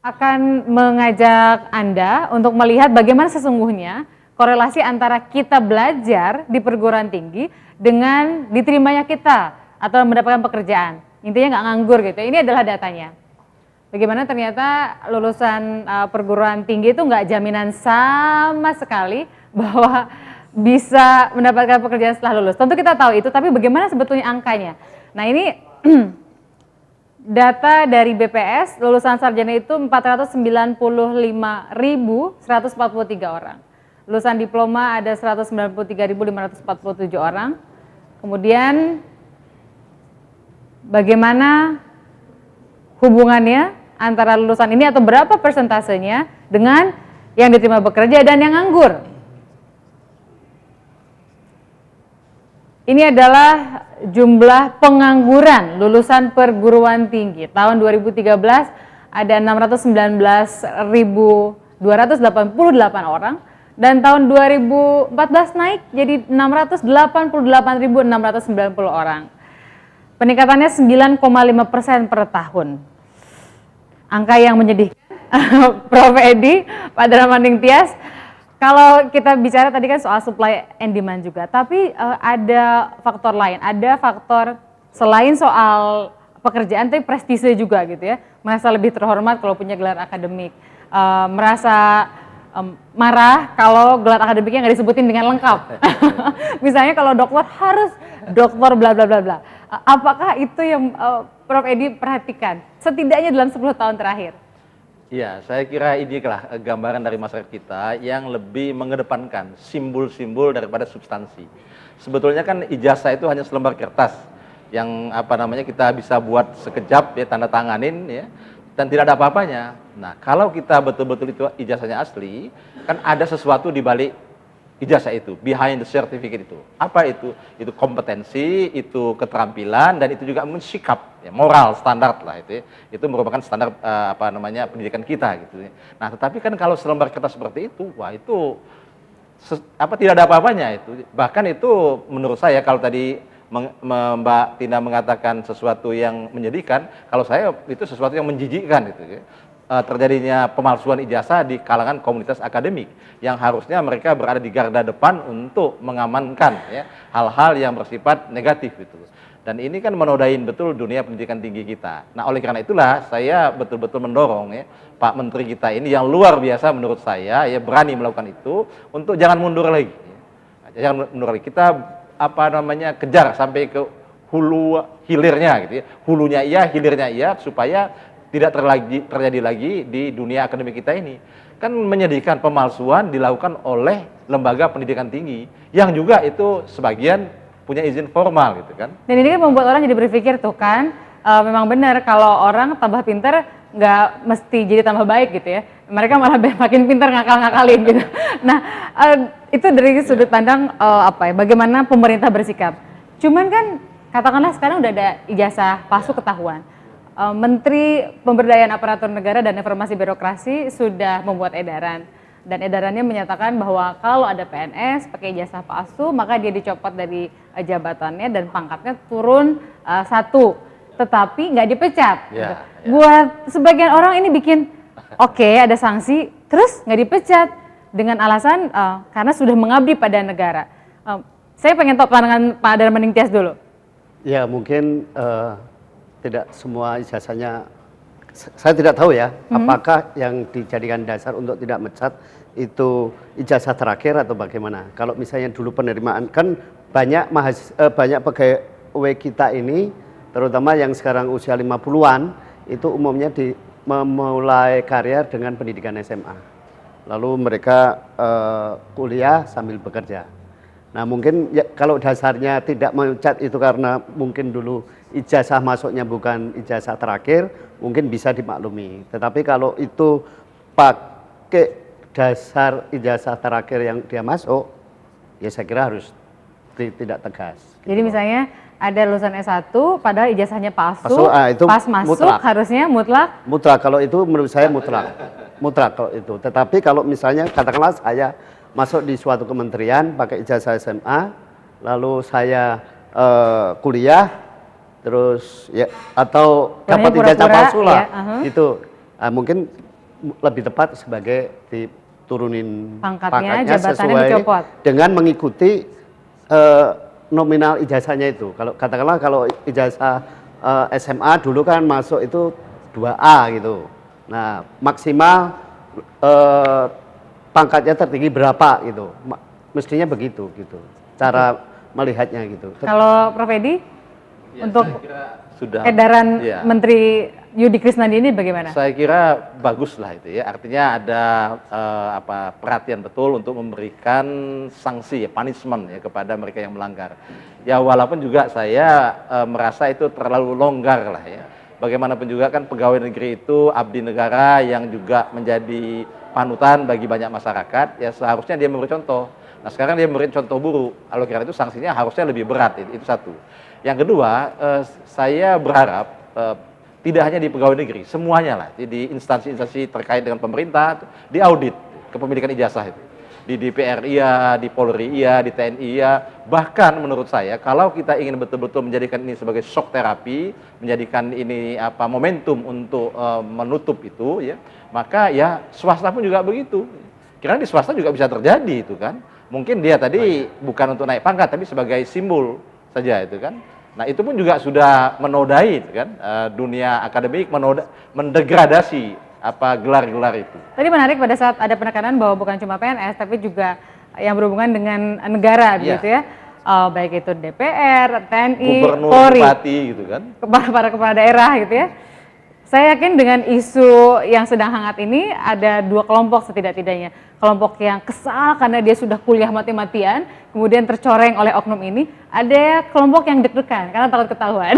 akan mengajak Anda untuk melihat bagaimana sesungguhnya korelasi antara kita belajar di perguruan tinggi dengan diterimanya kita atau mendapatkan pekerjaan. Intinya nggak nganggur gitu. Ini adalah datanya. Bagaimana ternyata lulusan perguruan tinggi itu nggak jaminan sama sekali bahwa bisa mendapatkan pekerjaan setelah lulus. Tentu kita tahu itu, tapi bagaimana sebetulnya angkanya? Nah ini data dari BPS, lulusan sarjana itu 495.143 orang. Lulusan diploma ada 193.547 orang. Kemudian bagaimana hubungannya antara lulusan ini atau berapa persentasenya dengan yang diterima bekerja dan yang nganggur? Ini adalah jumlah pengangguran lulusan perguruan tinggi. Tahun 2013 ada 619.288 orang dan tahun 2014 naik jadi 688.690 orang. Peningkatannya 9,5% per tahun. Angka yang menyedihkan, Prof. Edi, Pak Dramaning Tias. Kalau kita bicara tadi kan soal supply and demand juga, tapi ada faktor lain, ada faktor selain soal pekerjaan, tapi prestise juga gitu ya. Merasa lebih terhormat kalau punya gelar akademik, merasa marah kalau gelar akademiknya nggak disebutin dengan lengkap. Misalnya kalau dokter harus dokter bla bla bla bla. Apakah itu yang Prof. Edi perhatikan setidaknya dalam 10 tahun terakhir? Iya, saya kira inilah gambaran dari masyarakat kita yang lebih mengedepankan simbol-simbol daripada substansi. Sebetulnya kan ijazah itu hanya selembar kertas yang kita bisa buat sekejap ya, tanda tanganin ya, dan tidak ada apa-apanya. Nah, kalau kita betul-betul itu ijazahnya asli, kan ada sesuatu di balik ijazah itu, behind the certificate itu. Apa itu? Itu kompetensi, itu keterampilan, dan itu juga mungkin sikap, ya, moral, standar lah itu. Ya. Itu merupakan standar pendidikan kita gitu. Ya. Nah, tetapi kan kalau selembar kertas seperti itu, wah itu tidak ada apa-apanya itu. Bahkan itu menurut saya kalau tadi Mbak Tina mengatakan sesuatu yang menyedihkan, kalau saya itu sesuatu yang menjijikkan gitu. Ya. Terjadinya pemalsuan ijazah di kalangan komunitas akademik yang harusnya mereka berada di garda depan untuk mengamankan ya, hal-hal yang bersifat negatif itu. Dan ini kan menodain betul dunia pendidikan tinggi kita. Nah, oleh karena itulah saya betul-betul mendorong ya Pak Menteri kita ini yang luar biasa menurut saya ya berani melakukan itu untuk jangan mundur lagi. Ya. Jangan mundur lagi. Kita kejar sampai ke hulu hilirnya gitu ya. Hulunya iya, hilirnya iya supaya tidak terjadi lagi di dunia akademik kita ini. Kan menyedihkan pemalsuan dilakukan oleh lembaga pendidikan tinggi yang juga itu sebagian punya izin formal gitu kan. Dan ini kan membuat orang jadi berpikir tuh kan, memang benar kalau orang tambah pinter nggak mesti jadi tambah baik gitu ya. Mereka malah makin pinter ngakal-ngakalin gitu. Nah, itu dari sudut pandang bagaimana pemerintah bersikap. Cuman kan katakanlah sekarang udah ada ijazah palsu ketahuan. Menteri Pemberdayaan Aparatur Negara dan Reformasi Birokrasi sudah membuat edaran dan edarannya menyatakan bahwa kalau ada PNS pakai ijazah palsu maka dia dicopot dari jabatannya dan pangkatnya turun 1, tetapi nggak dipecat. Ya, ya. Buat sebagian orang ini bikin oke, ada sanksi terus nggak dipecat dengan alasan karena sudah mengabdi pada negara. Saya pengen tahu pandangan Pak Darmaning Tias dulu. Ya mungkin tidak semua ijazahnya, saya tidak tahu ya, apakah yang dijadikan dasar untuk tidak mecat itu ijazah terakhir atau bagaimana. Kalau misalnya dulu penerimaan, kan banyak pegawai kita ini, terutama yang sekarang usia 50-an, itu umumnya memulai karir dengan pendidikan SMA. Lalu mereka kuliah sambil bekerja. Nah mungkin ya, kalau dasarnya tidak mecat itu karena mungkin dulu ijazah masuknya bukan ijazah terakhir, mungkin bisa dimaklumi. Tetapi kalau itu pakai dasar ijazah terakhir yang dia masuk, ya saya kira harus tidak tegas. Jadi gitu. Misalnya ada lulusan S1 padahal ijazahnya palsu, itu pas masuk mutlak. Harusnya mutlak? Mutlak, kalau itu menurut saya mutlak. Mutlak kalau itu. Tetapi kalau misalnya katakanlah saya masuk di suatu kementerian pakai ijazah SMA, lalu saya kuliah, terus ya atau dapat ijazah palsu lah, itu mungkin lebih tepat sebagai diturunin Pangkatnya, jabatannya sesuai dicopot. dengan mengikuti nominal ijazahnya itu. Kalau katakanlah kalau ijazah SMA dulu kan masuk itu 2A gitu. Nah, maksimal pangkatnya tertinggi berapa gitu. Mestinya begitu gitu. Cara melihatnya gitu. Kalau Prof. Edi, Ya, untuk saya kira sudah edaran ya. Menteri Yudi Krisnandi ini bagaimana? Saya kira bagus lah itu ya. Artinya ada perhatian betul untuk memberikan sanksi, punishment ya kepada mereka yang melanggar. Ya walaupun juga saya merasa itu terlalu longgar lah ya. Bagaimanapun juga kan pegawai negeri itu abdi negara yang juga menjadi panutan bagi banyak masyarakat. Ya seharusnya dia memberi contoh. Nah sekarang dia memberi contoh buruk. Kalau kira itu sanksinya harusnya lebih berat. Itu satu. Yang kedua, saya berharap tidak hanya di pegawai negeri, semuanya lah, di instansi-instansi terkait dengan pemerintah, diaudit kepemilikan ijazah itu. Di DPR iya, di Polri iya, di TNI iya. Bahkan menurut saya, kalau kita ingin betul-betul menjadikan ini sebagai shock terapi, menjadikan ini momentum untuk menutup itu, ya, maka ya swasta pun juga begitu. Karena di swasta juga bisa terjadi itu kan. Mungkin dia tadi bukan untuk naik pangkat, tapi sebagai simbol saja itu kan. Nah itu pun juga sudah menodai kan dunia akademik, mendegradasi gelar-gelar itu. Tadi menarik pada saat ada penekanan bahwa bukan cuma PNS tapi juga yang berhubungan dengan negara gitu ya. Baik itu DPR, TNI, Gubernur, Polri, bupati gitu kan. para kepala daerah gitu ya. Saya yakin dengan isu yang sedang hangat ini ada dua kelompok setidak-tidaknya. Kelompok yang kesal karena dia sudah kuliah mati-matian, kemudian tercoreng oleh oknum ini. Ada kelompok yang deg-degan karena takut ketahuan.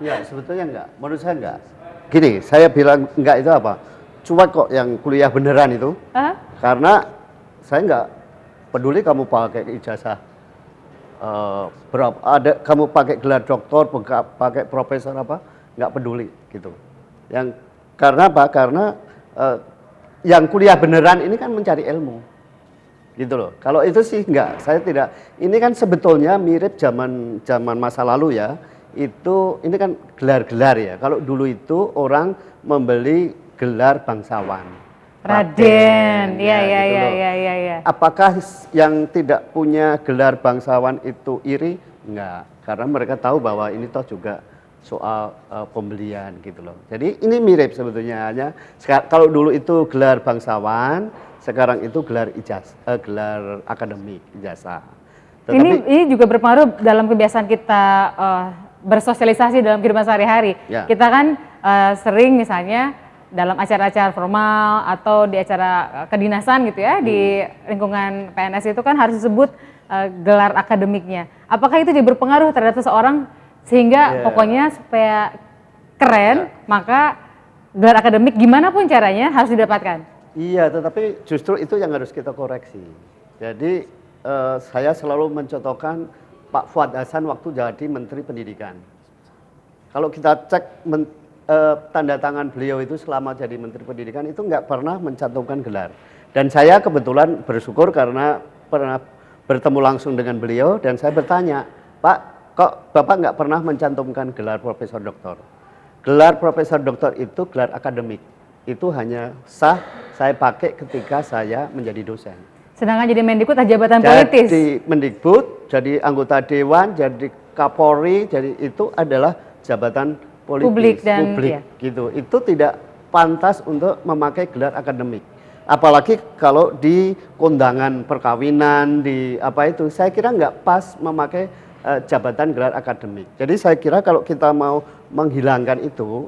Enggak, sebetulnya enggak. Menurut saya enggak. Gini, saya bilang enggak itu apa? Cuek kok yang kuliah beneran itu. Karena saya enggak peduli kamu pakai ijazah berapa, ada kamu pakai gelar doktor, pakai profesor apa, enggak peduli gitu. Yang karena apa? Karena yang kuliah beneran ini kan mencari ilmu, gitu loh. Kalau itu sih enggak, saya tidak. Ini kan sebetulnya mirip zaman masa lalu ya. Ini kan gelar-gelar ya. Kalau dulu itu orang membeli gelar bangsawan. Raden, gitu loh. ya. Apakah yang tidak punya gelar bangsawan itu iri? Enggak, karena mereka tahu bahwa ini toh juga soal pembelian gitu loh. Jadi ini mirip sebetulnya, hanya kalau dulu itu gelar bangsawan, sekarang itu gelar gelar akademik, ijazah. Tetapi, ini juga berpengaruh dalam kebiasaan kita bersosialisasi dalam kehidupan sehari-hari. Ya. Kita kan sering misalnya dalam acara-acara formal atau di acara kedinasan gitu ya, di lingkungan PNS itu kan harus disebut gelar akademiknya. Apakah itu juga berpengaruh terhadap seseorang sehingga pokoknya supaya keren, maka gelar akademik gimana pun caranya harus didapatkan? iya, tetapi justru itu yang harus kita koreksi. Jadi saya selalu mencontohkan Pak Fuad Hasan waktu jadi Menteri Pendidikan. Kalau kita cek tanda tangan beliau itu selama jadi Menteri Pendidikan itu nggak pernah mencantumkan gelar. Dan saya kebetulan bersyukur karena pernah bertemu langsung dengan beliau dan saya bertanya, Pak, kok Bapak nggak pernah mencantumkan gelar Profesor Doktor? Gelar Profesor Doktor itu gelar akademik. Itu hanya sah saya pakai ketika saya menjadi dosen. Sedangkan jadi Mendikbud jabatan politis. Jadi Mendikbud, jadi anggota Dewan, jadi Kapolri, jadi itu adalah jabatan politis, publik gitu. Itu tidak pantas untuk memakai gelar akademik. Apalagi kalau di kondangan perkawinan, di apa itu, saya kira nggak pas memakai jabatan gelar akademik. Jadi saya kira kalau kita mau menghilangkan itu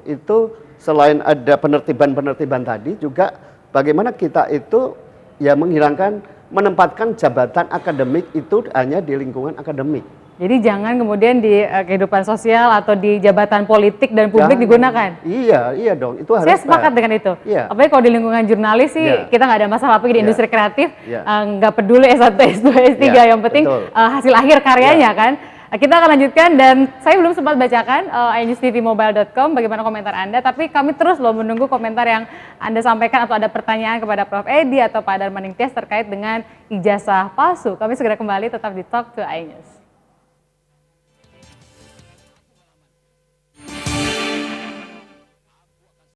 selain ada penertiban-penertiban tadi juga bagaimana kita itu ya menempatkan jabatan akademik itu hanya di lingkungan akademik. Jadi jangan kemudian di kehidupan sosial atau di jabatan politik dan publik digunakan. Iya dong, itu harus. Saya sepakat dengan itu. Iya. Apalagi kalau di lingkungan jurnalis sih kita nggak ada masalah, apalagi di industri kreatif nggak peduli S1, S2, S3, yang penting hasil akhir karyanya kan. Kita akan lanjutkan dan saya belum sempat bacakan iNewsTVMobile.com bagaimana komentar Anda, tapi kami terus loh menunggu komentar yang Anda sampaikan atau ada pertanyaan kepada Prof. Edi atau Pak Darmaning Tias terkait dengan ijazah palsu. Kami segera kembali tetap di Talk to iNews.